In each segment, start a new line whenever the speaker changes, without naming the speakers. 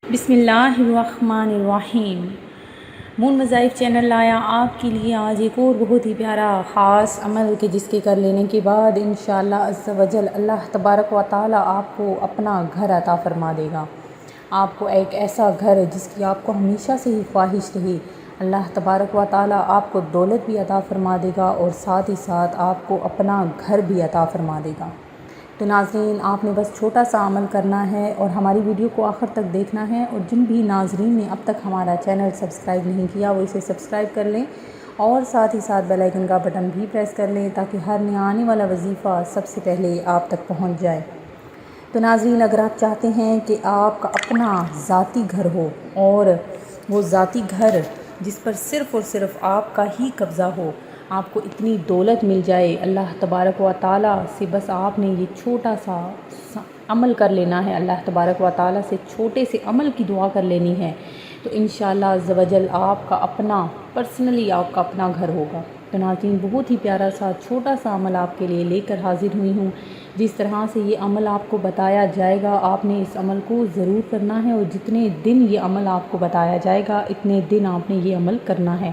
بسم اللہ الرحمن الرحیم۔ مون وظائف چینل لایا آپ کے لیے آج ایک اور بہت ہی پیارا خاص عمل کہ جس کے کر لینے کے بعد انشاءاللہ عز و جل اللہ تبارک و تعالی آپ کو اپنا گھر عطا فرما دے گا۔ آپ کو ایک ایسا گھر جس کی آپ کو ہمیشہ سے ہی خواہش رہی، اللہ تبارک و تعالی آپ کو دولت بھی عطا فرما دے گا اور ساتھ ہی ساتھ آپ کو اپنا گھر بھی عطا فرما دے گا۔ تو ناظرین، آپ نے بس چھوٹا سا عمل کرنا ہے اور ہماری ویڈیو کو آخر تک دیکھنا ہے، اور جن بھی ناظرین نے اب تک ہمارا چینل سبسکرائب نہیں کیا وہ اسے سبسکرائب کر لیں اور ساتھ ہی ساتھ بیل آئیکن کا بٹن بھی پریس کر لیں تاکہ ہر نیا آنے والا وظیفہ سب سے پہلے آپ تک پہنچ جائے۔ تو ناظرین، اگر آپ چاہتے ہیں کہ آپ کا اپنا ذاتی گھر ہو اور وہ ذاتی گھر جس پر صرف اور صرف آپ کا ہی قبضہ ہو، آپ کو اتنی دولت مل جائے اللہ تبارک و تعالی سے، بس آپ نے یہ چھوٹا سا عمل کر لینا ہے، اللہ تبارک و تعالی سے چھوٹے سے عمل کی دعا کر لینی ہے، تو انشاءاللہ عز و جل آپ کا اپنا پرسنلی آپ کا اپنا گھر ہوگا۔ تو ناظرین، بہت ہی پیارا سا چھوٹا سا عمل آپ کے لیے لے کر حاضر ہوئی ہوں۔ جس طرح سے یہ عمل آپ کو بتایا جائے گا آپ نے اس عمل کو ضرور کرنا ہے، اور جتنے دن یہ عمل آپ کو بتایا جائے گا اتنے دن آپ نے یہ عمل کرنا ہے۔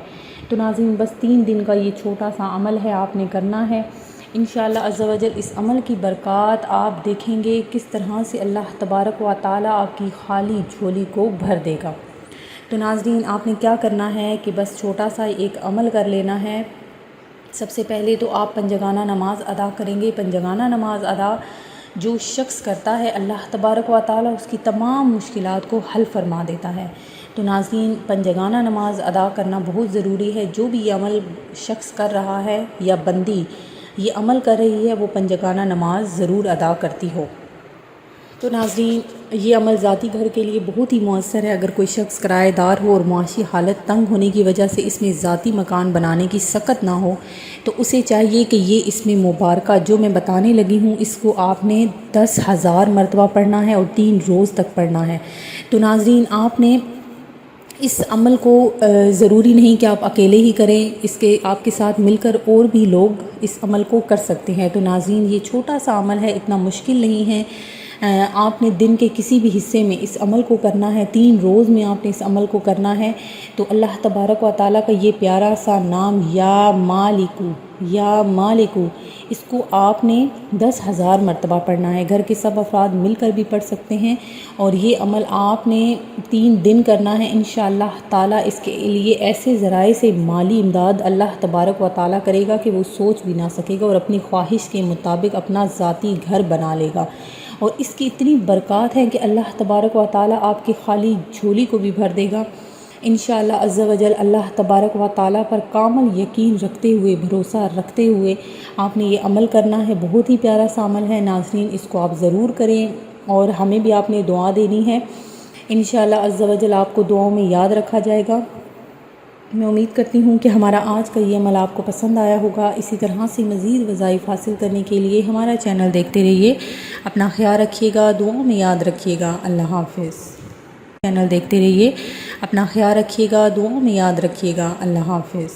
تو ناظرین، بس 3 دن کا یہ چھوٹا سا عمل ہے، آپ نے کرنا ہے انشاءاللہ عز و جل۔ اس عمل کی برکات آپ دیکھیں گے کس طرح سے اللہ تبارک و تعالی آپ کی خالی جھولی کو بھر دے گا۔ تو ناظرین، آپ نے کیا کرنا ہے کہ بس چھوٹا سا ایک عمل کر لینا ہے۔ سب سے پہلے تو آپ پنجگانہ نماز ادا کریں گے۔ پنجگانہ نماز ادا جو شخص کرتا ہے اللہ تبارک و تعالی اس کی تمام مشکلات کو حل فرما دیتا ہے۔ تو ناظرین، پنجگانہ نماز ادا کرنا بہت ضروری ہے۔ جو بھی یہ عمل شخص کر رہا ہے یا بندی یہ عمل کر رہی ہے وہ پنجگانہ نماز ضرور ادا کرتی ہو۔ تو ناظرین، یہ عمل ذاتی گھر کے لیے بہت ہی مؤثر ہے۔ اگر کوئی شخص کرایہ دار ہو اور معاشی حالت تنگ ہونے کی وجہ سے اس میں ذاتی مکان بنانے کی سخت نہ ہو تو اسے چاہیے کہ یہ اس میں مبارکہ جو میں بتانے لگی ہوں اس کو آپ نے 10,000 مرتبہ پڑھنا ہے اور 3 روز تک پڑھنا ہے۔ تو ناظرین، آپ نے اس عمل کو ضروری نہیں کہ آپ اکیلے ہی کریں، اس کے آپ کے ساتھ مل کر اور بھی لوگ اس عمل کو کر سکتے ہیں۔ تو ناظرین، یہ چھوٹا سا عمل ہے، اتنا مشکل نہیں ہے۔ آپ نے دن کے کسی بھی حصے میں اس عمل کو کرنا ہے، 3 روز میں آپ نے اس عمل کو کرنا ہے۔ تو اللہ تبارک و تعالیٰ کا یہ پیارا سا نام یا مالکو اس کو آپ نے 10,000 مرتبہ پڑھنا ہے۔ گھر کے سب افراد مل کر بھی پڑھ سکتے ہیں، اور یہ عمل آپ نے 3 دن کرنا ہے۔ انشاءاللہ تعالیٰ اس کے لیے ایسے ذرائع سے مالی امداد اللہ تبارک و تعالیٰ کرے گا کہ وہ سوچ بھی نہ سکے گا، اور اپنی خواہش کے مطابق اپنا ذاتی گھر بنا لے گا۔ اور اس کی اتنی برکات ہے کہ اللہ تبارک و تعالیٰ آپ کی خالی جھولی کو بھی بھر دے گا انشاءاللہ عز و جل۔ اللہ تبارک و تعالیٰ پر کامل یقین رکھتے ہوئے، بھروسہ رکھتے ہوئے آپ نے یہ عمل کرنا ہے۔ بہت ہی پیارا سا عمل ہے ناظرین، اس کو آپ ضرور کریں، اور ہمیں بھی آپ نے دعا دینی ہے انشاءاللہ عز و جل۔ آپ کو دعاؤں میں یاد رکھا جائے گا۔ میں امید کرتی ہوں کہ ہمارا آج کا یہ عمل آپ کو پسند آیا ہوگا۔ اسی طرح سے مزید وظائف حاصل کرنے کے لیے ہمارا چینل دیکھتے رہیے۔ اپنا خیال رکھیے گا، دعاؤں میں یاد رکھیے گا۔ اللہ حافظ۔ چینل دیکھتے رہیے، اپنا خیال رکھیے گا، دعاؤں میں یاد رکھیے گا۔ اللہ حافظ۔